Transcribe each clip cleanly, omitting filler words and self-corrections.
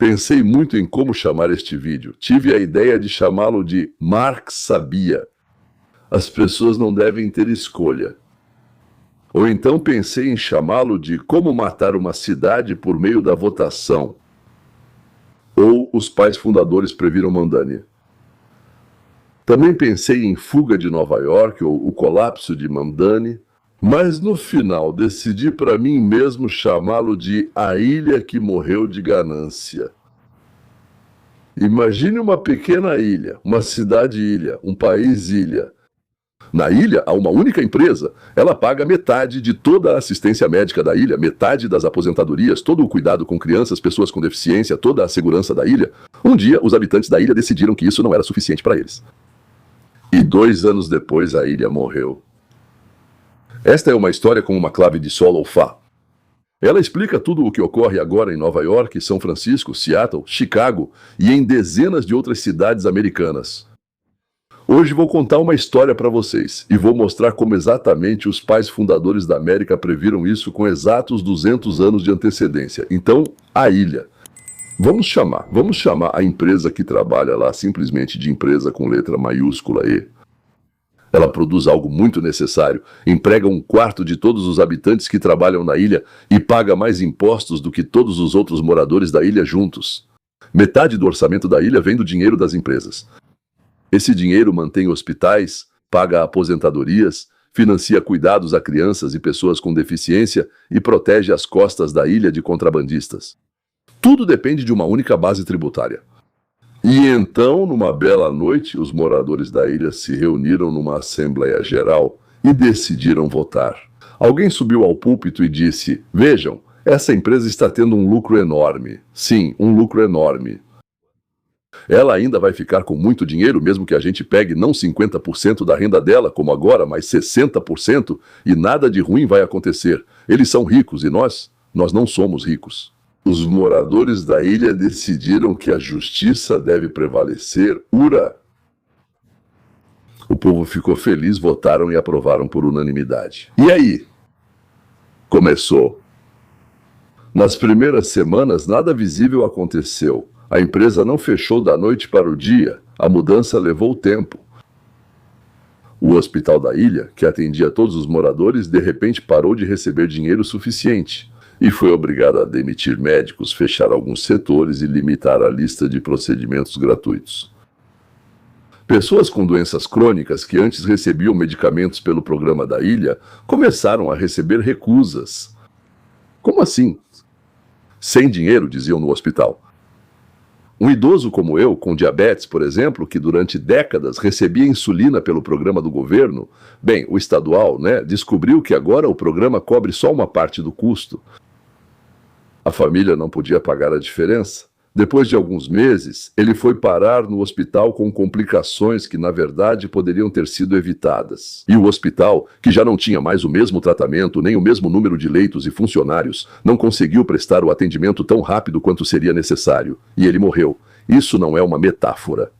Pensei muito em como chamar este vídeo. Tive a ideia de chamá-lo de Marx Sabia. As pessoas não devem ter escolha. Ou então pensei em chamá-lo de Como Matar uma Cidade por Meio da Votação. Ou Os Pais Fundadores Previram Mamdani. Também pensei em Fuga de Nova York ou O Colapso de Mamdani, mas no final decidi para mim mesmo chamá-lo de A Ilha que Morreu de Ganância. Imagine uma pequena ilha, uma cidade-ilha, um país-ilha. Na ilha há uma única empresa. Ela paga metade de toda a assistência médica da ilha, metade das aposentadorias, todo o cuidado com crianças, pessoas com deficiência, toda a segurança da ilha. Um dia, os habitantes da ilha decidiram que isso não era suficiente para eles. E 2 anos depois, a ilha morreu. Esta é uma história com uma clave de sol ou fá. Ela explica tudo o que ocorre agora em Nova York, São Francisco, Seattle, Chicago e em dezenas de outras cidades americanas. Hoje vou contar uma história para vocês e vou mostrar como exatamente os pais fundadores da América previram isso com exatos 200 anos de antecedência. Então, a ilha. Vamos chamar a empresa que trabalha lá simplesmente de empresa com letra maiúscula E. Ela produz algo muito necessário, emprega 1/4 de todos os habitantes que trabalham na ilha e paga mais impostos do que todos os outros moradores da ilha juntos. Metade do orçamento da ilha vem do dinheiro das empresas. Esse dinheiro mantém hospitais, paga aposentadorias, financia cuidados a crianças e pessoas com deficiência e protege as costas da ilha de contrabandistas. Tudo depende de uma única base tributária. E então, numa bela noite, os moradores da ilha se reuniram numa Assembleia Geral e decidiram votar. Alguém subiu ao púlpito e disse: "Vejam, essa empresa está tendo um lucro enorme. Sim, um lucro enorme. Ela ainda vai ficar com muito dinheiro, mesmo que a gente pegue não 50% da renda dela, como agora, mas 60%, e nada de ruim vai acontecer. Eles são ricos e nós não somos ricos." Os moradores da ilha decidiram que a justiça deve prevalecer. Ura! O povo ficou feliz, votaram e aprovaram por unanimidade. E aí? Começou. Nas primeiras semanas, nada visível aconteceu. A empresa não fechou da noite para o dia. A mudança levou tempo. O hospital da ilha, que atendia todos os moradores, de repente parou de receber dinheiro suficiente e foi obrigado a demitir médicos, fechar alguns setores e limitar a lista de procedimentos gratuitos. Pessoas com doenças crônicas que antes recebiam medicamentos pelo programa da ilha começaram a receber recusas. Como assim? Sem dinheiro, diziam no hospital. Um idoso como eu, com diabetes, por exemplo, que durante décadas recebia insulina pelo programa do governo, o estadual, descobriu que agora o programa cobre só uma parte do custo. A família não podia pagar a diferença. Depois de alguns meses, ele foi parar no hospital com complicações que, na verdade, poderiam ter sido evitadas. E o hospital, que já não tinha mais o mesmo tratamento, nem o mesmo número de leitos e funcionários, não conseguiu prestar o atendimento tão rápido quanto seria necessário. E ele morreu. Isso não é uma metáfora.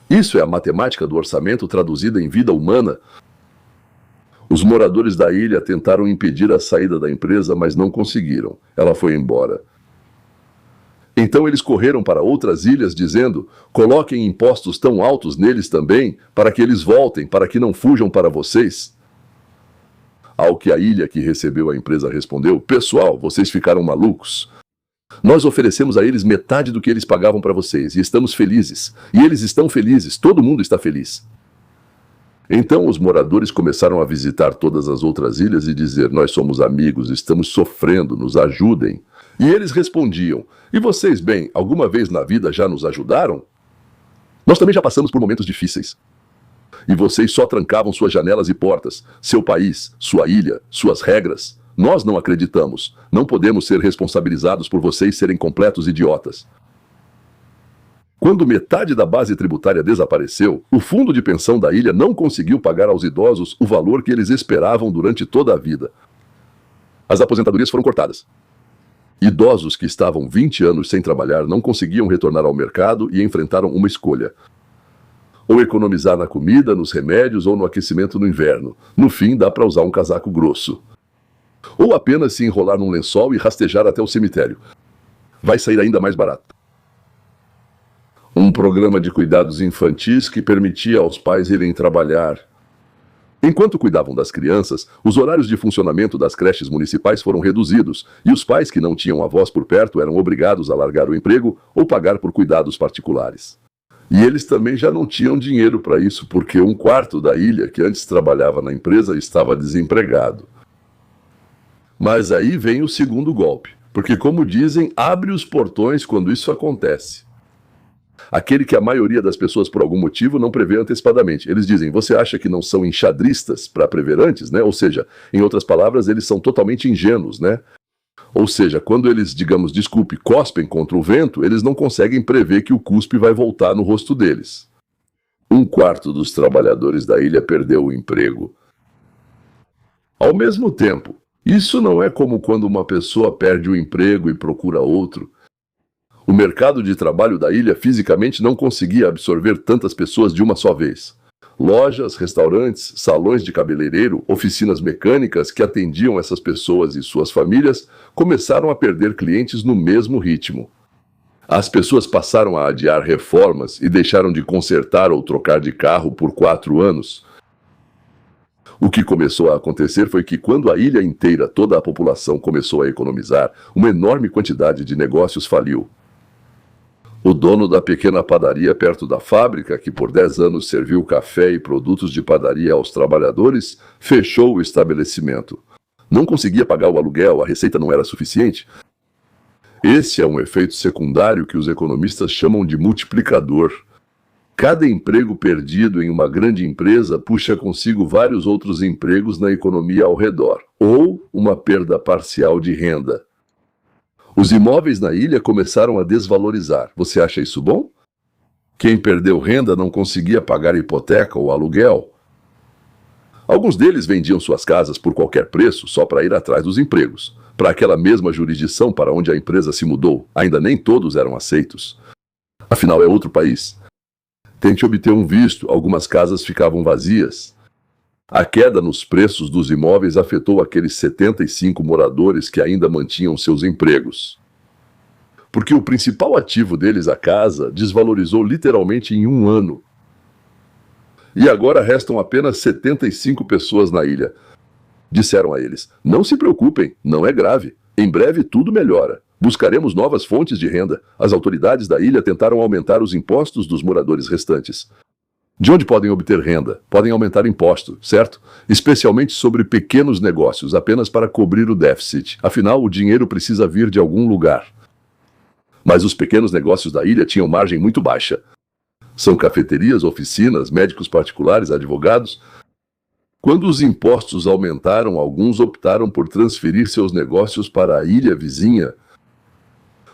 Isso é a matemática do orçamento traduzida em vida humana. Os moradores da ilha tentaram impedir a saída da empresa, mas não conseguiram. Ela foi embora. Então eles correram para outras ilhas dizendo: "Coloquem impostos tão altos neles também, para que eles voltem, para que não fujam para vocês." Ao que a ilha que recebeu a empresa respondeu: "Pessoal, vocês ficaram malucos. Nós oferecemos a eles metade do que eles pagavam para vocês e estamos felizes. E eles estão felizes, todo mundo está feliz." Então os moradores começaram a visitar todas as outras ilhas e dizer: "Nós somos amigos, estamos sofrendo, nos ajudem." E eles respondiam: "E vocês, alguma vez na vida já nos ajudaram? Nós também já passamos por momentos difíceis. E vocês só trancavam suas janelas e portas, seu país, sua ilha, suas regras. Nós não acreditamos. Não podemos ser responsabilizados por vocês serem completos idiotas." Quando metade da base tributária desapareceu, o fundo de pensão da ilha não conseguiu pagar aos idosos o valor que eles esperavam durante toda a vida. As aposentadorias foram cortadas. Idosos que estavam 20 anos sem trabalhar não conseguiam retornar ao mercado e enfrentaram uma escolha: ou economizar na comida, nos remédios ou no aquecimento no inverno. No fim, dá para usar um casaco grosso. Ou apenas se enrolar num lençol e rastejar até o cemitério. vai sair ainda mais barato. Um programa de cuidados infantis que permitia aos pais irem trabalhar. Enquanto cuidavam das crianças, os horários de funcionamento das creches municipais foram reduzidos e os pais que não tinham avós por perto eram obrigados a largar o emprego ou pagar por cuidados particulares. E eles também já não tinham dinheiro para isso, porque 1/4 da ilha que antes trabalhava na empresa estava desempregado. Mas aí vem o segundo golpe, porque, como dizem, abre os portões quando isso acontece. Aquele que a maioria das pessoas, por algum motivo, não prevê antecipadamente. Eles dizem, você acha que não são enxadristas para prever antes, né? Ou seja, em outras palavras, eles são totalmente ingênuos, né? Ou seja, quando eles, digamos, cospem contra o vento, eles não conseguem prever que o cuspe vai voltar no rosto deles. 1/4 dos trabalhadores da ilha perdeu o emprego. Ao mesmo tempo, isso não é como quando uma pessoa perde o emprego e procura outro. O mercado de trabalho da ilha fisicamente não conseguia absorver tantas pessoas de uma só vez. Lojas, restaurantes, salões de cabeleireiro, oficinas mecânicas que atendiam essas pessoas e suas famílias começaram a perder clientes no mesmo ritmo. As pessoas passaram a adiar reformas e deixaram de consertar ou trocar de carro por 4 anos. O que começou a acontecer foi que, quando a ilha inteira, toda a população começou a economizar, uma enorme quantidade de negócios faliu. O dono da pequena padaria perto da fábrica, que por 10 anos serviu café e produtos de padaria aos trabalhadores, fechou o estabelecimento. Não conseguia pagar o aluguel, a receita não era suficiente. Esse é um efeito secundário que os economistas chamam de multiplicador. Cada emprego perdido em uma grande empresa puxa consigo vários outros empregos na economia ao redor, ou uma perda parcial de renda. Os imóveis na ilha começaram a desvalorizar. Você acha isso bom? Quem perdeu renda não conseguia pagar a hipoteca ou aluguel. Alguns deles vendiam suas casas por qualquer preço só para ir atrás dos empregos, para aquela mesma jurisdição para onde a empresa se mudou. Ainda nem todos eram aceitos. Afinal, é outro país. Tente obter um visto, algumas casas ficavam vazias. A queda nos preços dos imóveis afetou aqueles 75 moradores que ainda mantinham seus empregos. Porque o principal ativo deles, a casa, desvalorizou literalmente em 1 ano. E agora restam apenas 75 pessoas na ilha. Disseram a eles, não se preocupem, não é grave. Em breve tudo melhora. Buscaremos novas fontes de renda. As autoridades da ilha tentaram aumentar os impostos dos moradores restantes. De onde podem obter renda? Podem aumentar imposto, certo? Especialmente sobre pequenos negócios, apenas para cobrir o déficit. Afinal, o dinheiro precisa vir de algum lugar. Mas os pequenos negócios da ilha tinham margem muito baixa. São cafeterias, oficinas, médicos particulares, advogados. Quando os impostos aumentaram, alguns optaram por transferir seus negócios para a ilha vizinha,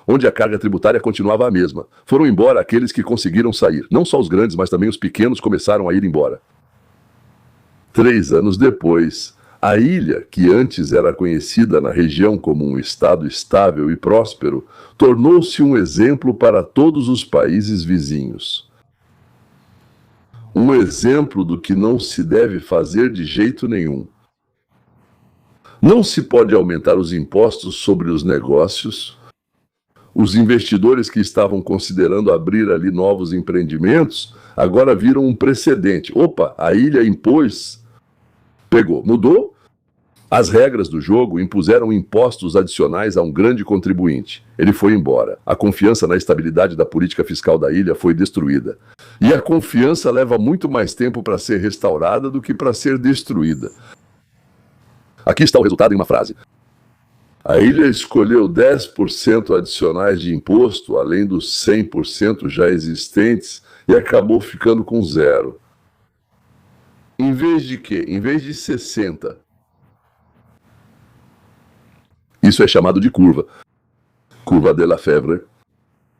onde a carga tributária continuava a mesma. Foram embora aqueles que conseguiram sair. Não só os grandes, mas também os pequenos começaram a ir embora. 3 anos depois, a ilha, que antes era conhecida na região como um estado estável e próspero, tornou-se um exemplo para todos os países vizinhos. Um exemplo do que não se deve fazer de jeito nenhum. Não se pode aumentar os impostos sobre os negócios. Os investidores que estavam considerando abrir ali novos empreendimentos, agora viram um precedente. Opa, a ilha impôs, mudou as regras do jogo, impuseram impostos adicionais a um grande contribuinte. Ele foi embora. A confiança na estabilidade da política fiscal da ilha foi destruída. E a confiança leva muito mais tempo para ser restaurada do que para ser destruída. Aqui está o resultado em uma frase. A ilha escolheu 10% adicionais de imposto, além dos 100% já existentes, e acabou ficando com 0. Em vez de quê? Em vez de 60. Isso é chamado de curva. Curva de Lafevre.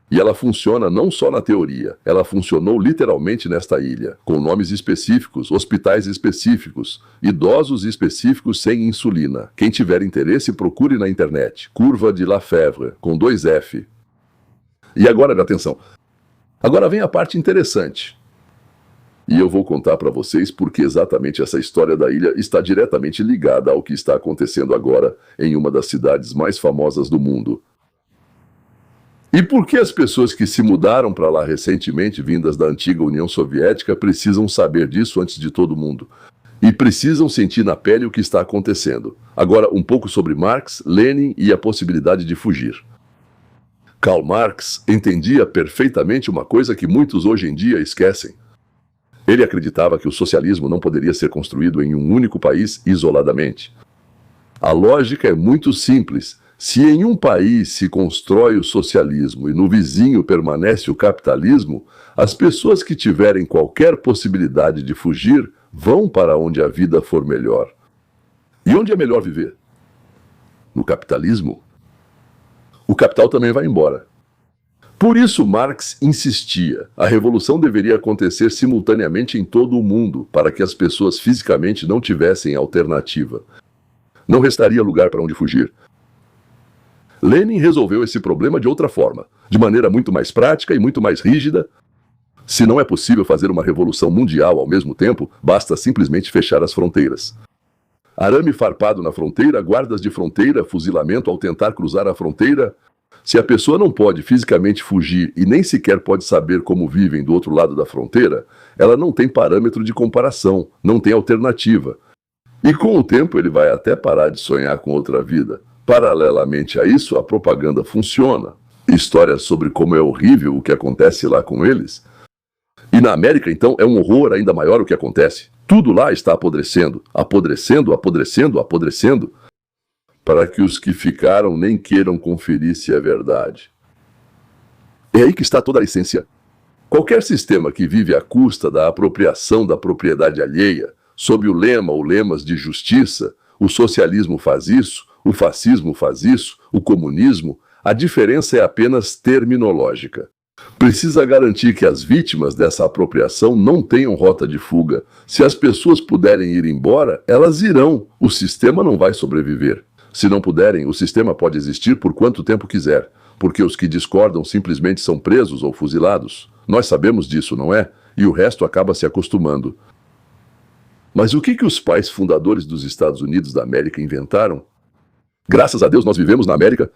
E ela funciona não só na teoria, ela funcionou literalmente nesta ilha, com nomes específicos, hospitais específicos, idosos específicos sem insulina. Quem tiver interesse, procure na internet. Curva de Lafevre, com 2 F. E agora, atenção. Agora vem a parte interessante. E eu vou contar para vocês porque exatamente essa história da ilha está diretamente ligada ao que está acontecendo agora em uma das cidades mais famosas do mundo. E por que as pessoas que se mudaram para lá recentemente, vindas da antiga União Soviética, precisam saber disso antes de todo mundo? E precisam sentir na pele o que está acontecendo. Agora, um pouco sobre Marx, Lenin e a possibilidade de fugir. Karl Marx entendia perfeitamente uma coisa que muitos hoje em dia esquecem. Ele acreditava que o socialismo não poderia ser construído em um único país isoladamente. A lógica é muito simples. Se em um país se constrói o socialismo e no vizinho permanece o capitalismo, as pessoas que tiverem qualquer possibilidade de fugir vão para onde a vida for melhor. E onde é melhor viver? No capitalismo. O capital também vai embora. Por isso Marx insistia, a revolução deveria acontecer simultaneamente em todo o mundo, para que as pessoas fisicamente não tivessem alternativa. Não restaria lugar para onde fugir. Lenin resolveu esse problema de outra forma, de maneira muito mais prática e muito mais rígida. Se não é possível fazer uma revolução mundial ao mesmo tempo, basta simplesmente fechar as fronteiras. Arame farpado na fronteira, guardas de fronteira, fuzilamento ao tentar cruzar a fronteira. Se a pessoa não pode fisicamente fugir e nem sequer pode saber como vivem do outro lado da fronteira, ela não tem parâmetro de comparação, não tem alternativa. E com o tempo ele vai até parar de sonhar com outra vida. Paralelamente a isso, a propaganda funciona. Histórias sobre como é horrível o que acontece lá com eles. E na América, então, é um horror ainda maior o que acontece. Tudo lá está apodrecendo, apodrecendo, apodrecendo, apodrecendo, para que os que ficaram nem queiram conferir se é verdade. É aí que está toda a essência. Qualquer sistema que vive à custa da apropriação da propriedade alheia, sob o lema ou lemas de justiça, o socialismo faz isso, o fascismo faz isso, o comunismo, a diferença é apenas terminológica. Precisa garantir que as vítimas dessa apropriação não tenham rota de fuga. Se as pessoas puderem ir embora, elas irão. O sistema não vai sobreviver. Se não puderem, o sistema pode existir por quanto tempo quiser, porque os que discordam simplesmente são presos ou fuzilados. Nós sabemos disso, não é? E o resto acaba se acostumando. Mas o que os pais fundadores dos Estados Unidos da América inventaram? Graças a Deus nós vivemos na América.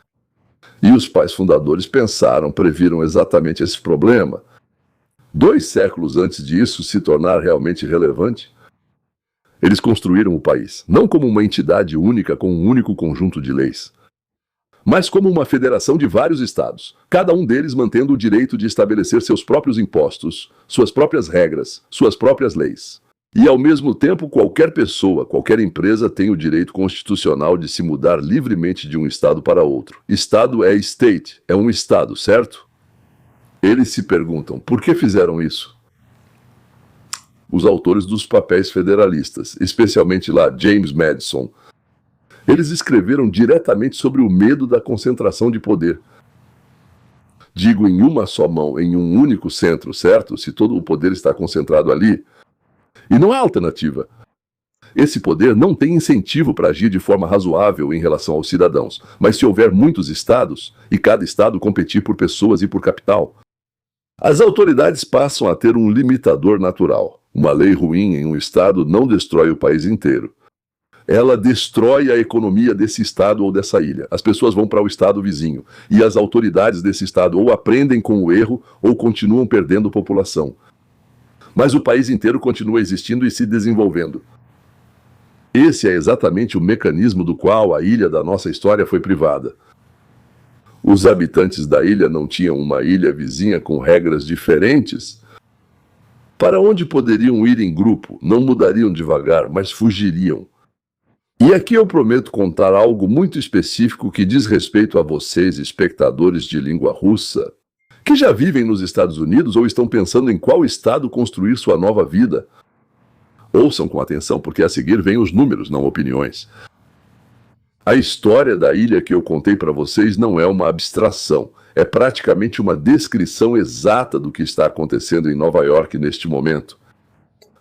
E os pais fundadores pensaram, previram exatamente esse problema. 2 séculos antes disso se tornar realmente relevante, eles construíram o país, não como uma entidade única com um único conjunto de leis, mas como uma federação de vários estados, cada um deles mantendo o direito de estabelecer seus próprios impostos, suas próprias regras, suas próprias leis. E, ao mesmo tempo, qualquer pessoa, qualquer empresa tem o direito constitucional de se mudar livremente de um estado para outro. Estado é state, é um estado, certo? Eles se perguntam, por que fizeram isso? Os autores dos papéis federalistas, especialmente lá James Madison, eles escreveram diretamente sobre o medo da concentração de poder. Digo em uma só mão, em um único centro, certo? Se todo o poder está concentrado ali. E não há alternativa. Esse poder não tem incentivo para agir de forma razoável em relação aos cidadãos, mas se houver muitos estados, e cada estado competir por pessoas e por capital, as autoridades passam a ter um limitador natural. Uma lei ruim em um estado não destrói o país inteiro. Ela destrói a economia desse estado ou dessa ilha. As pessoas vão para o estado vizinho, e as autoridades desse estado ou aprendem com o erro ou continuam perdendo população. Mas o país inteiro continua existindo e se desenvolvendo. Esse é exatamente o mecanismo do qual a ilha da nossa história foi privada. Os habitantes da ilha não tinham uma ilha vizinha com regras diferentes? Para onde poderiam ir em grupo? Não mudariam devagar, mas fugiriam. E aqui eu prometo contar algo muito específico que diz respeito a vocês, espectadores de língua russa, que já vivem nos Estados Unidos ou estão pensando em qual estado construir sua nova vida. Ouçam com atenção, porque a seguir vêm os números, não opiniões. A história da ilha que eu contei para vocês não é uma abstração, é praticamente uma descrição exata do que está acontecendo em Nova York neste momento.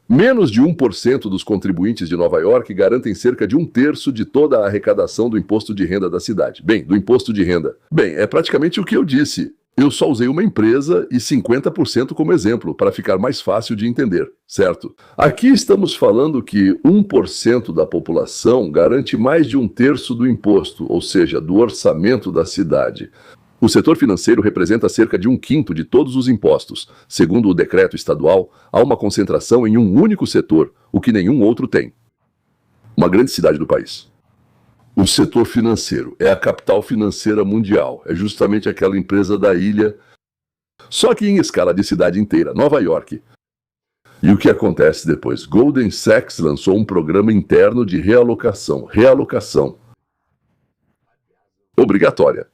Menos de 1% dos contribuintes de Nova York garantem cerca de 1/3 de toda a arrecadação do imposto de renda da cidade. Do imposto de renda. É praticamente o que eu disse. Eu só usei uma empresa e 50% como exemplo, para ficar mais fácil de entender, certo? Aqui estamos falando que 1% da população garante mais de 1/3 do imposto, ou seja, do orçamento da cidade. O setor financeiro representa cerca de 1/5 de todos os impostos. Segundo o decreto estadual, há uma concentração em um único setor, o que nenhum outro tem. Uma grande cidade do país. O setor financeiro é a capital financeira mundial. É justamente aquela empresa da ilha, só que em escala de cidade inteira, Nova York. E o que acontece depois? Goldman Sachs lançou um programa interno de realocação. Obrigatória.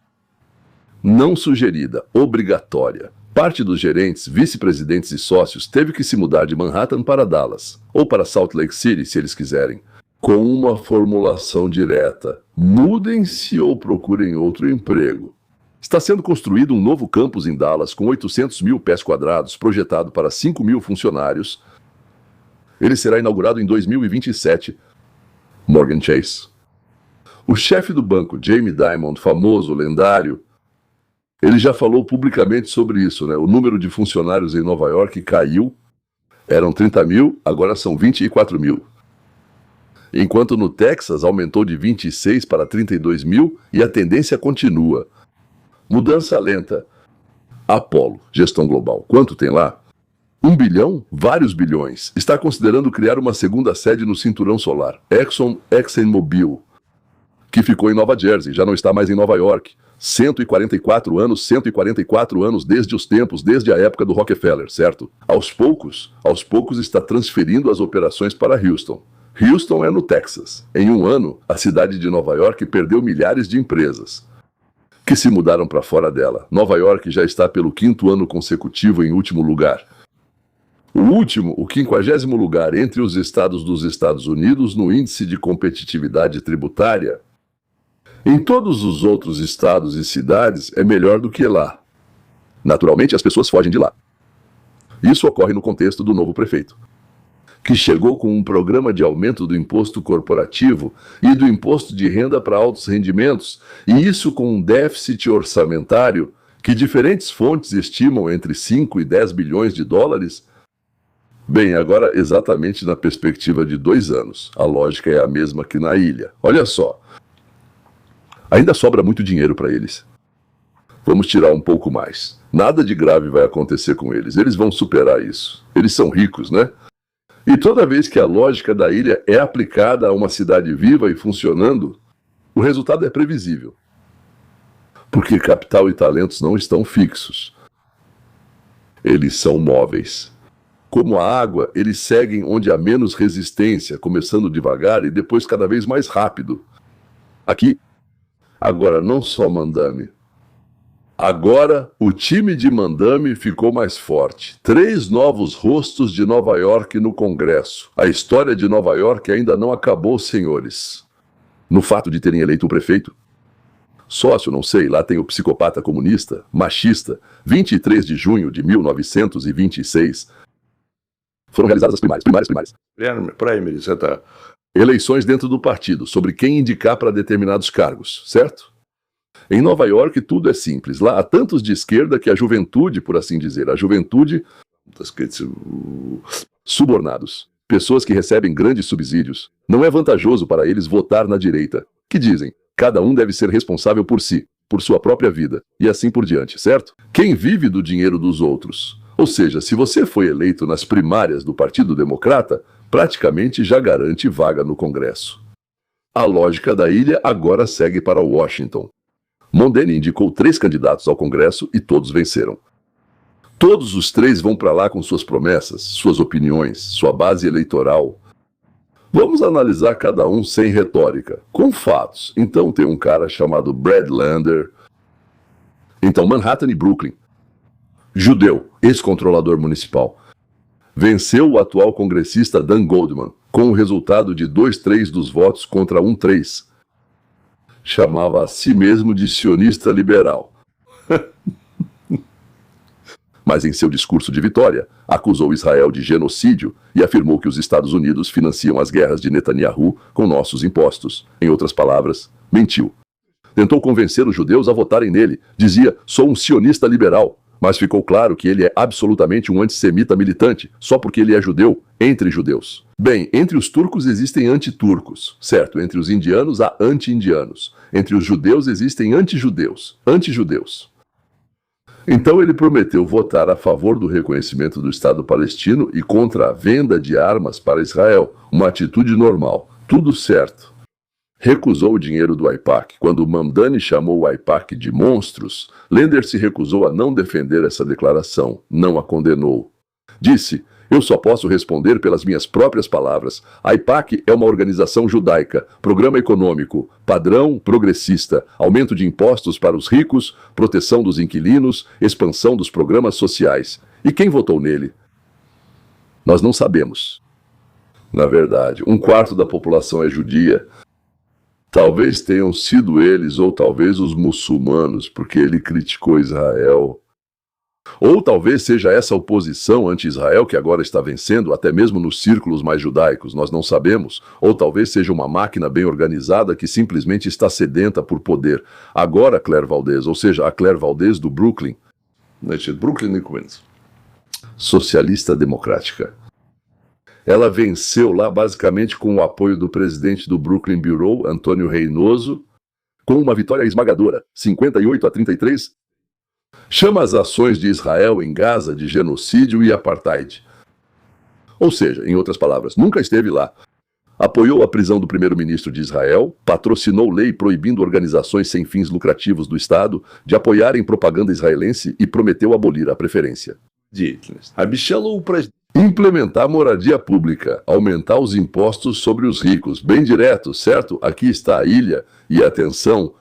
Não sugerida, obrigatória. Parte dos gerentes, vice-presidentes e sócios teve que se mudar de Manhattan para Dallas, ou para Salt Lake City, se eles quiserem, com uma formulação direta: mudem-se ou procurem outro emprego. Está sendo construído um novo campus em Dallas com 800 mil pés quadrados, projetado para 5 mil funcionários. Ele será inaugurado em 2027. Morgan Chase. O chefe do banco, Jamie Dimon, famoso, lendário, ele já falou publicamente sobre isso, né? O número de funcionários em Nova York caiu. Eram 30 mil, agora são 24 mil. Enquanto no Texas aumentou de 26 para 32 mil e a tendência continua. Mudança lenta. Apollo, gestão global. Quanto tem lá? 1 bilhão? Vários bilhões. Está considerando criar uma segunda sede no cinturão solar. ExxonMobil, que ficou em Nova Jersey, já não está mais em Nova York. 144 anos desde a época do Rockefeller, certo? Aos poucos está transferindo as operações para Houston. Houston é no Texas. Em um ano, a cidade de Nova York perdeu milhares de empresas que se mudaram para fora dela. Nova York já está pelo 5º ano consecutivo em último lugar. O 50º lugar entre os estados dos Estados Unidos no índice de competitividade tributária. Em todos os outros estados e cidades é melhor do que lá. Naturalmente, as pessoas fogem de lá. Isso ocorre no contexto do novo prefeito, que chegou com um programa de aumento do imposto corporativo e do imposto de renda para altos rendimentos, e isso com um déficit orçamentário que diferentes fontes estimam entre 5 e 10 bilhões de dólares. Bem, agora exatamente na perspectiva de 2 anos. A lógica é a mesma que na ilha. Olha só. Ainda sobra muito dinheiro para eles. Vamos tirar um pouco mais. Nada de grave vai acontecer com eles. Eles vão superar isso. Eles são ricos, né? E toda vez que a lógica da ilha é aplicada a uma cidade viva e funcionando, o resultado é previsível. Porque capital e talentos não estão fixos. Eles são móveis. Como a água, eles seguem onde há menos resistência, começando devagar e depois cada vez mais rápido. Aqui, agora não só Mandame. Agora, o time de Mandame ficou mais forte. 3 novos rostos de Nova York no Congresso. A história de Nova York ainda não acabou, senhores. No fato de terem eleito um prefeito. Sócio, não sei, lá tem o psicopata comunista, machista. 23 de junho de 1926. Foram realizadas as primárias. Primaries, você tá. Eleições dentro do partido, sobre quem indicar para determinados cargos, certo? Em Nova York, tudo é simples. Lá há tantos de esquerda que a juventude, por assim dizer, subornados, pessoas que recebem grandes subsídios, não é vantajoso para eles votar na direita, que dizem, cada um deve ser responsável por si, por sua própria vida, e assim por diante, certo? Quem vive do dinheiro dos outros? Ou seja, se você foi eleito nas primárias do Partido Democrata, praticamente já garante vaga no Congresso. A lógica da ilha agora segue para Washington. Mondani indicou 3 candidatos ao Congresso e todos venceram. Todos os 3 vão para lá com suas promessas, suas opiniões, sua base eleitoral. Vamos analisar cada um sem retórica, com fatos. Então tem um cara chamado Brad Lander. Então Manhattan e Brooklyn. Judeu, ex-controlador municipal. Venceu o atual congressista Dan Goldman, com o resultado de 2/3 dos votos contra 1/3. Chamava a si mesmo de sionista liberal. Mas em seu discurso de vitória, acusou Israel de genocídio e afirmou que os Estados Unidos financiam as guerras de Netanyahu com nossos impostos. Em outras palavras, mentiu. Tentou convencer os judeus a votarem nele. Dizia, sou um sionista liberal. Mas ficou claro que ele é absolutamente um antissemita militante, só porque ele é judeu, entre judeus. Bem, entre os turcos existem antiturcos, certo? Entre os indianos há anti-indianos. Entre os judeus existem anti-judeus, anti-judeus. Então ele prometeu votar a favor do reconhecimento do Estado palestino e contra a venda de armas para Israel, uma atitude normal, tudo certo. Recusou o dinheiro do AIPAC. Quando Mamdani chamou o AIPAC de monstros, Lender se recusou a não defender essa declaração, não a condenou. Disse: eu só posso responder pelas minhas próprias palavras. A AIPAC é uma organização judaica, programa econômico, padrão progressista, aumento de impostos para os ricos, proteção dos inquilinos, expansão dos programas sociais. E quem votou nele? Nós não sabemos. Na verdade, 1/4 da população é judia. Talvez tenham sido eles, ou talvez os muçulmanos, porque ele criticou Israel. Ou talvez seja essa oposição anti-Israel que agora está vencendo, até mesmo nos círculos mais judaicos, nós não sabemos. Ou talvez seja uma máquina bem organizada que simplesmente está sedenta por poder. Agora Claire Valdez, ou seja, a Claire Valdez do Brooklyn, Brooklyn Queens, socialista democrática. Ela venceu lá basicamente com o apoio do presidente do Brooklyn Bureau, Antônio Reynoso, com uma vitória esmagadora, 58-33. Chama as ações de Israel em Gaza de genocídio e apartheid. Ou seja, em outras palavras, nunca esteve lá. Apoiou a prisão do primeiro-ministro de Israel, patrocinou lei proibindo organizações sem fins lucrativos do Estado de apoiarem propaganda israelense e prometeu abolir a preferência. Implementar moradia pública, aumentar os impostos sobre os ricos, bem direto, certo? Aqui está a ilha, e atenção,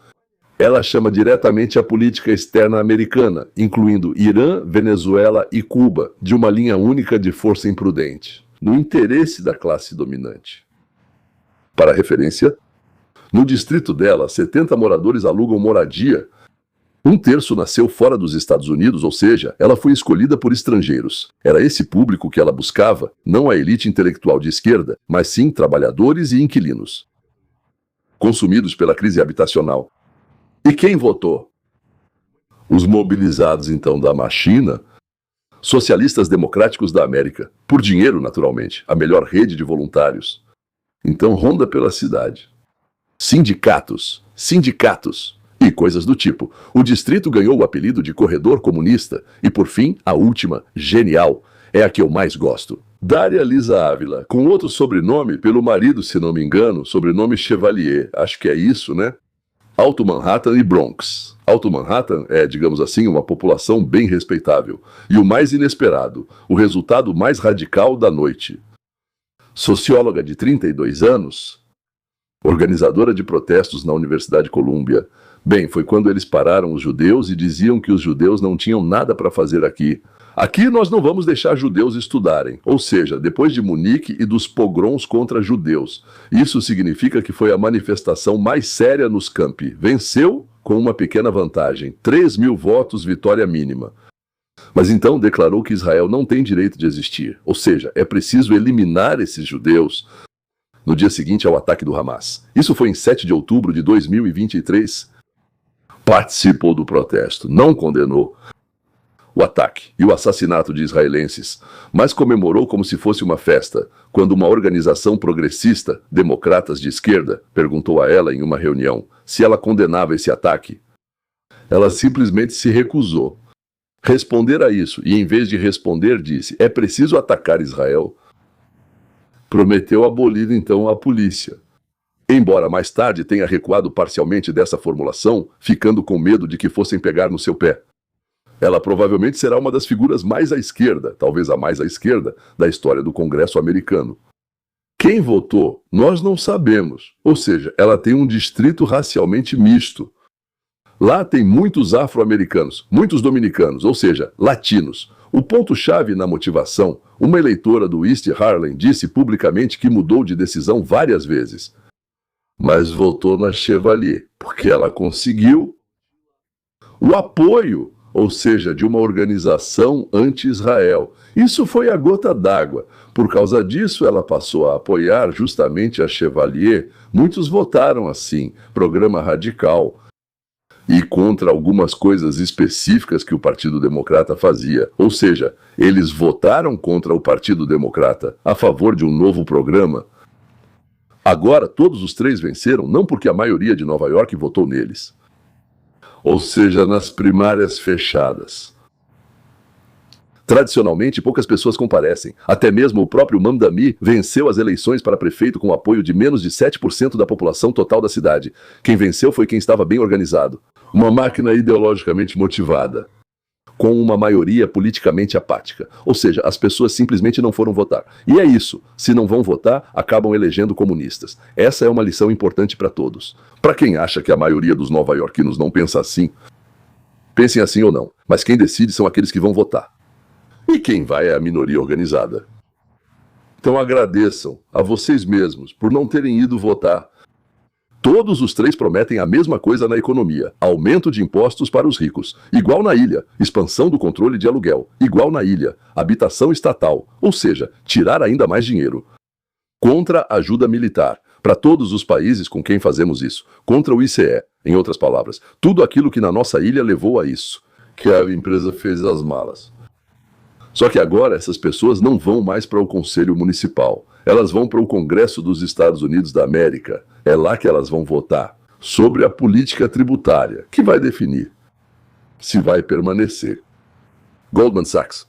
ela chama diretamente a política externa americana, incluindo Irã, Venezuela e Cuba, de uma linha única de força imprudente, no interesse da classe dominante. Para referência, no distrito dela, 70 moradores alugam moradia. 1/3 nasceu fora dos Estados Unidos, ou seja, ela foi escolhida por estrangeiros. Era esse público que ela buscava, não a elite intelectual de esquerda, mas sim trabalhadores e inquilinos, consumidos pela crise habitacional. E quem votou? Os mobilizados, então, da Machina, socialistas democráticos da América, por dinheiro, naturalmente, a melhor rede de voluntários. Então ronda pela cidade. Sindicatos e coisas do tipo. O distrito ganhou o apelido de Corredor Comunista. E por fim, a última, genial, é a que eu mais gosto. Daria Lisa Ávila, com outro sobrenome pelo marido, se não me engano, sobrenome Chevalier, acho que é isso, né? Alto Manhattan e Bronx. Alto Manhattan é, digamos assim, uma população bem respeitável. E o mais inesperado, o resultado mais radical da noite. Socióloga de 32 anos, organizadora de protestos na Universidade de Colômbia. Bem, foi quando eles pararam os judeus e diziam que os judeus não tinham nada para fazer aqui. Aqui nós não vamos deixar judeus estudarem. Ou seja, depois de Munique e dos pogroms contra judeus. Isso significa que foi a manifestação mais séria nos campi. Venceu com uma pequena vantagem. 3.000 votos, vitória mínima. Mas então declarou que Israel não tem direito de existir. Ou seja, é preciso eliminar esses judeus. No dia seguinte ao ataque do Hamas. Isso foi em 7 de outubro de 2023. Participou do protesto, não condenou o ataque e o assassinato de israelenses, mas comemorou como se fosse uma festa, quando uma organização progressista, democratas de esquerda, perguntou a ela em uma reunião se ela condenava esse ataque. Ela simplesmente se recusou responder a isso e, em vez de responder, disse: é preciso atacar Israel. Prometeu abolir então a polícia. Embora mais tarde tenha recuado parcialmente dessa formulação, ficando com medo de que fossem pegar no seu pé. Ela provavelmente será uma das figuras mais à esquerda, talvez a mais à esquerda, da história do Congresso americano. Quem votou? Nós não sabemos. Ou seja, ela tem um distrito racialmente misto. Lá tem muitos afro-americanos, muitos dominicanos, ou seja, latinos. O ponto-chave na motivação, uma eleitora do East Harlem disse publicamente que mudou de decisão várias vezes. Mas votou na Chevalier, porque ela conseguiu o apoio, ou seja, de uma organização anti-Israel. Isso foi a gota d'água. Por causa disso, ela passou a apoiar justamente a Chevalier. Muitos votaram assim, programa radical, e contra algumas coisas específicas que o Partido Democrata fazia. Ou seja, eles votaram contra o Partido Democrata, a favor de um novo programa. Agora, todos os três venceram, não porque a maioria de Nova York votou neles. ou seja, nas primárias fechadas. Tradicionalmente, poucas pessoas comparecem. Até mesmo o próprio Mamdani venceu as eleições para prefeito com o apoio de menos de 7% da população total da cidade. Quem venceu foi quem estava bem organizado. Uma máquina ideologicamente motivada, com uma maioria politicamente apática. Ou seja, as pessoas simplesmente não foram votar. E é isso. Se não vão votar, acabam elegendo comunistas. Essa é uma lição importante para todos. Para quem acha que a maioria dos nova-iorquinos não pensa assim, pensem assim ou não. Mas quem decide são aqueles que vão votar. E quem vai é a minoria organizada. Então agradeçam a vocês mesmos por não terem ido votar. Todos os três prometem a mesma coisa na economia: aumento de impostos para os ricos, igual na ilha, expansão do controle de aluguel, igual na ilha, habitação estatal, ou seja, tirar ainda mais dinheiro. Contra a ajuda militar, para todos os países com quem fazemos isso, contra o ICE, em outras palavras, tudo aquilo que na nossa ilha levou a isso, que a empresa fez as malas. Só que agora essas pessoas não vão mais para o Conselho Municipal. Elas vão para o Congresso dos Estados Unidos da América. É lá que elas vão votar sobre a política tributária, que vai definir se vai permanecer Goldman Sachs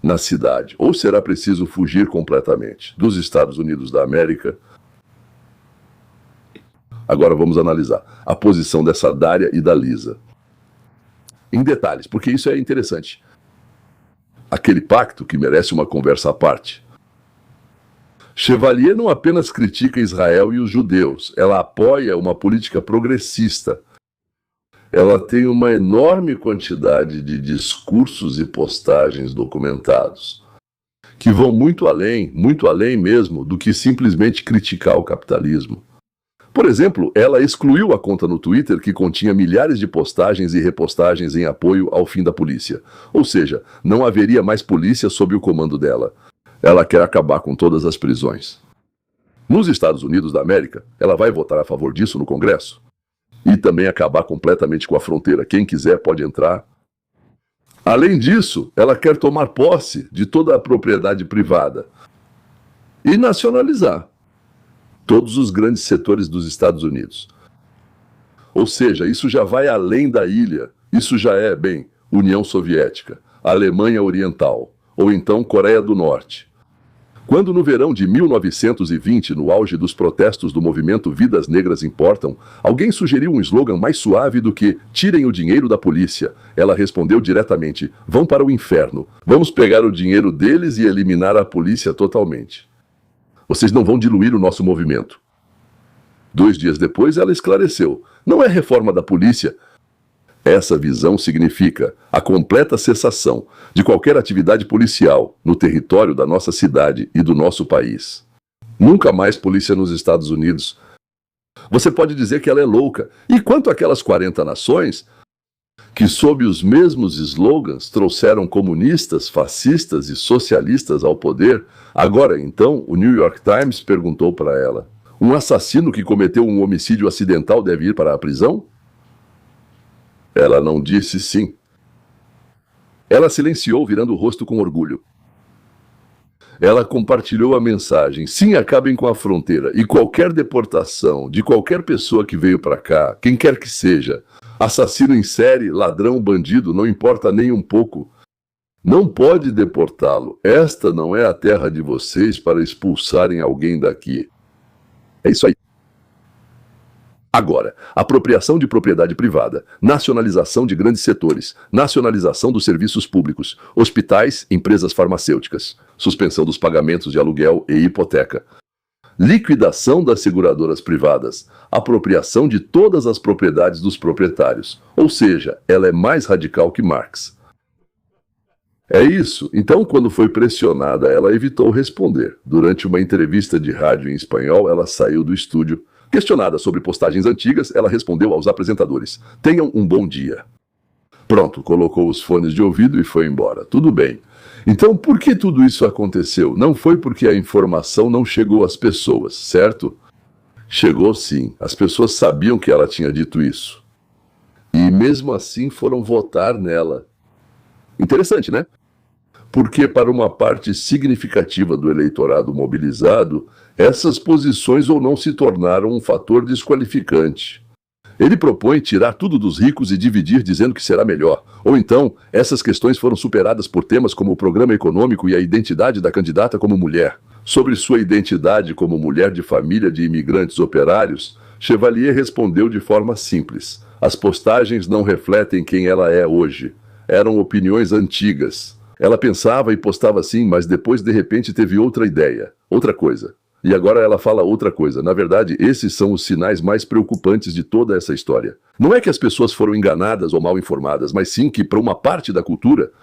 na cidade, ou será preciso fugir completamente dos Estados Unidos da América. Agora vamos analisar a posição dessa Daria e da Lisa em detalhes, porque isso é interessante. Aquele pacto que merece uma conversa à parte. Chevalier não apenas critica Israel e os judeus, ela apoia uma política progressista. Ela tem uma enorme quantidade de discursos e postagens documentados, que vão muito além mesmo do que simplesmente criticar o capitalismo. Por exemplo, ela excluiu a conta no Twitter que continha milhares de postagens e repostagens em apoio ao fim da polícia. Ou seja, não haveria mais polícia sob o comando dela. Ela quer acabar com todas as prisões. Nos Estados Unidos da América, ela vai votar a favor disso no Congresso. E também acabar completamente com a fronteira. Quem quiser pode entrar. Além disso, ela quer tomar posse de toda a propriedade privada e nacionalizar todos os grandes setores dos Estados Unidos. Ou seja, isso já vai além da ilha. Isso já é, União Soviética, Alemanha Oriental, ou então Coreia do Norte. Quando no verão de 1920, no auge dos protestos do movimento Vidas Negras Importam, alguém sugeriu um slogan mais suave do que "tirem o dinheiro da polícia", ela respondeu diretamente: "Vão para o inferno. Vamos pegar o dinheiro deles e eliminar a polícia totalmente. Vocês não vão diluir o nosso movimento." 2 dias depois, ela esclareceu: não é reforma da polícia. Essa visão significa a completa cessação de qualquer atividade policial no território da nossa cidade e do nosso país. Nunca mais polícia nos Estados Unidos. Você pode dizer que ela é louca. E quanto àquelas 40 nações que, sob os mesmos slogans, trouxeram comunistas, fascistas e socialistas ao poder, agora então o New York Times perguntou para ela: um assassino que cometeu um homicídio acidental deve ir para a prisão? Ela não disse sim. Ela silenciou, virando o rosto com orgulho. Ela compartilhou a mensagem: sim, acabem com a fronteira e qualquer deportação de qualquer pessoa que veio para cá, quem quer que seja, assassino em série, ladrão, bandido, não importa nem um pouco. Não pode deportá-lo. Esta não é a terra de vocês para expulsarem alguém daqui. É isso aí. Agora, apropriação de propriedade privada, nacionalização de grandes setores, nacionalização dos serviços públicos, hospitais, empresas farmacêuticas, suspensão dos pagamentos de aluguel e hipoteca, liquidação das seguradoras privadas, apropriação de todas as propriedades dos proprietários. Ou seja, ela é mais radical que Marx. É isso. Então, quando foi pressionada, ela evitou responder. Durante uma entrevista de rádio em espanhol, ela saiu do estúdio. Questionada sobre postagens antigas, ela respondeu aos apresentadores: tenham um bom dia. Pronto, colocou os fones de ouvido e foi embora. Tudo bem. Então, por que tudo isso aconteceu? Não foi porque a informação não chegou às pessoas, certo? Chegou sim. As pessoas sabiam que ela tinha dito isso. E mesmo assim foram votar nela. Interessante, né? Porque para uma parte significativa do eleitorado mobilizado, essas posições ou não se tornaram um fator desqualificante. Ele propõe tirar tudo dos ricos e dividir dizendo que será melhor. Ou então, essas questões foram superadas por temas como o programa econômico e a identidade da candidata como mulher. Sobre sua identidade como mulher de família de imigrantes operários, Chevalier respondeu de forma simples: as postagens não refletem quem ela é hoje. Eram opiniões antigas. Ela pensava e postava assim, mas depois de repente teve outra ideia, outra coisa. E agora ela fala outra coisa. Na verdade, esses são os sinais mais preocupantes de toda essa história. Não é que as pessoas foram enganadas ou mal informadas, mas sim que para uma parte da cultura,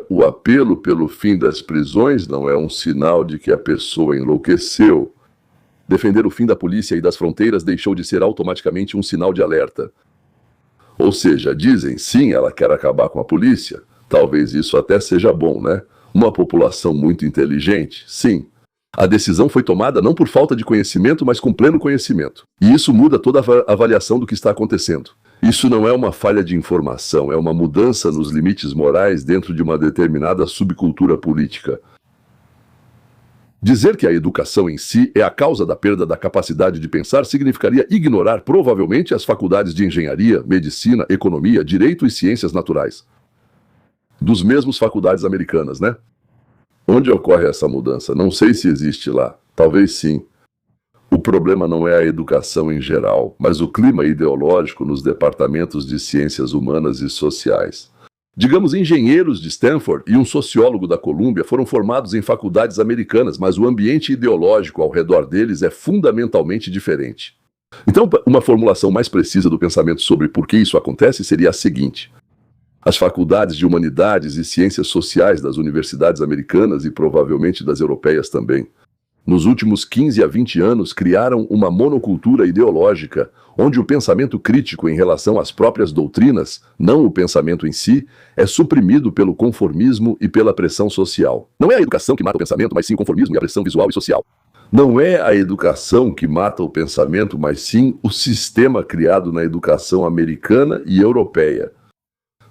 o apelo pelo fim das prisões não é um sinal de que a pessoa enlouqueceu. Defender o fim da polícia e das fronteiras deixou de ser automaticamente um sinal de alerta. Ou seja, dizem, sim, ela quer acabar com a polícia. Talvez isso até seja bom, né? Uma população muito inteligente, sim. A decisão foi tomada não por falta de conhecimento, mas com pleno conhecimento. E isso muda toda a avaliação do que está acontecendo. Isso não é uma falha de informação, é uma mudança nos limites morais dentro de uma determinada subcultura política. Dizer que a educação em si é a causa da perda da capacidade de pensar significaria ignorar provavelmente as faculdades de engenharia, medicina, economia, direito e ciências naturais. Dos mesmos faculdades americanas, né? Onde ocorre essa mudança? Não sei se existe lá. Talvez sim. O problema não é a educação em geral, mas o clima ideológico nos departamentos de ciências humanas e sociais. Digamos, engenheiros de Stanford e um sociólogo da Colômbia foram formados em faculdades americanas, mas o ambiente ideológico ao redor deles é fundamentalmente diferente. Então, uma formulação mais precisa do pensamento sobre por que isso acontece seria a seguinte: as faculdades de humanidades e ciências sociais das universidades americanas e provavelmente das europeias também, nos últimos 15 a 20 anos criaram uma monocultura ideológica, onde o pensamento crítico em relação às próprias doutrinas, não o pensamento em si, é suprimido pelo conformismo e pela pressão social. Não é a educação que mata o pensamento, mas sim o conformismo e a pressão visual e social. Não é a educação que mata o pensamento, mas sim o sistema criado na educação americana e europeia,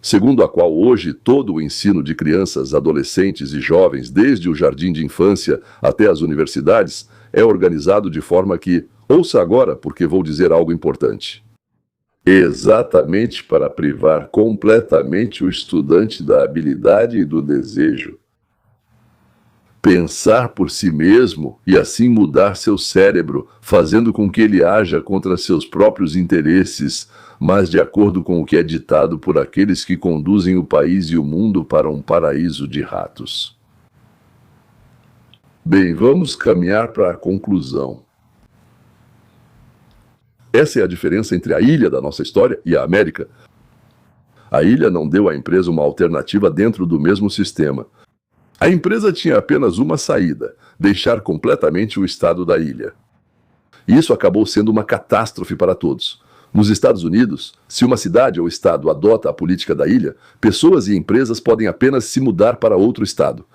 segundo a qual hoje todo o ensino de crianças, adolescentes e jovens, desde o jardim de infância até as universidades, é organizado de forma que, ouça agora porque vou dizer algo importante, exatamente para privar completamente o estudante da habilidade e do desejo. Pensar por si mesmo e assim mudar seu cérebro, fazendo com que ele haja contra seus próprios interesses, mas de acordo com o que é ditado por aqueles que conduzem o país e o mundo para um paraíso de ratos. Bem, vamos caminhar para a conclusão. Essa é a diferença entre a ilha da nossa história e a América. A ilha não deu à empresa uma alternativa dentro do mesmo sistema. A empresa tinha apenas uma saída: deixar completamente o estado da ilha. Isso acabou sendo uma catástrofe para todos. Nos Estados Unidos, se uma cidade ou estado adota a política da ilha, pessoas e empresas podem apenas se mudar para outro estado,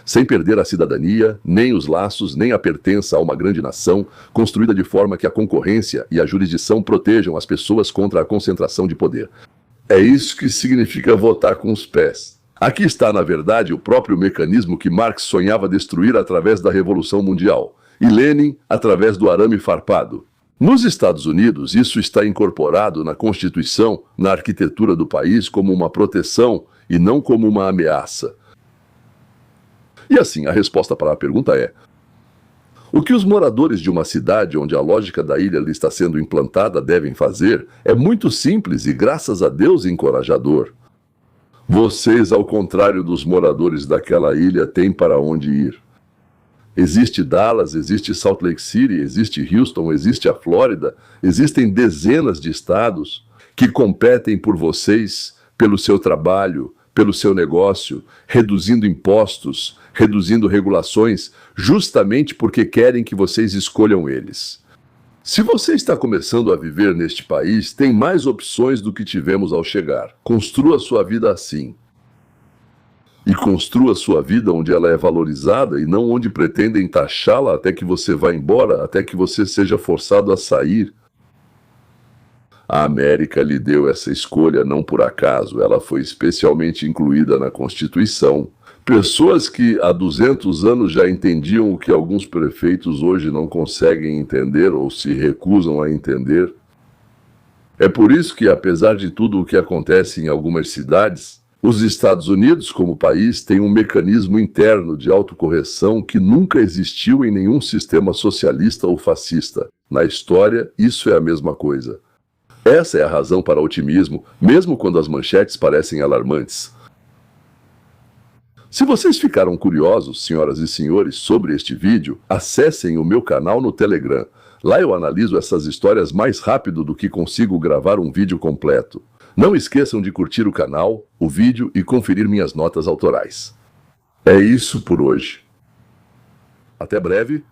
sem perder a cidadania, nem os laços, nem a pertença a uma grande nação, construída de forma que a concorrência e a jurisdição protejam as pessoas contra a concentração de poder. É isso que significa votar com os pés. Aqui está, na verdade, o próprio mecanismo que Marx sonhava destruir através da Revolução Mundial, e Lenin através do arame farpado. Nos Estados Unidos, isso está incorporado na Constituição, na arquitetura do país, como uma proteção e não como uma ameaça. E assim, a resposta para a pergunta é: o que os moradores de uma cidade onde a lógica da ilha lhe está sendo implantada devem fazer é muito simples e, graças a Deus, encorajador. Vocês, ao contrário dos moradores daquela ilha, têm para onde ir. Existe Dallas, existe Salt Lake City, existe Houston, existe a Flórida, existem dezenas de estados que competem por vocês, pelo seu trabalho, pelo seu negócio, reduzindo impostos, reduzindo regulações, justamente porque querem que vocês escolham eles. Se você está começando a viver neste país, tem mais opções do que tivemos ao chegar. Construa sua vida assim. E construa sua vida onde ela é valorizada e não onde pretendem taxá-la até que você vá embora, até que você seja forçado a sair. A América lhe deu essa escolha não por acaso, ela foi especialmente incluída na Constituição Pessoas que há 200 anos já entendiam o que alguns prefeitos hoje não conseguem entender ou se recusam a entender. É por isso que, apesar de tudo o que acontece em algumas cidades, os Estados Unidos, como país, têm um mecanismo interno de autocorreção que nunca existiu em nenhum sistema socialista ou fascista. Na história, isso é a mesma coisa. Essa é a razão para o otimismo, mesmo quando as manchetes parecem alarmantes. Se vocês ficaram curiosos, senhoras e senhores, sobre este vídeo, acessem o meu canal no Telegram. Lá eu analiso essas histórias mais rápido do que consigo gravar um vídeo completo. Não esqueçam de curtir o canal, o vídeo e conferir minhas notas autorais. É isso por hoje. Até breve.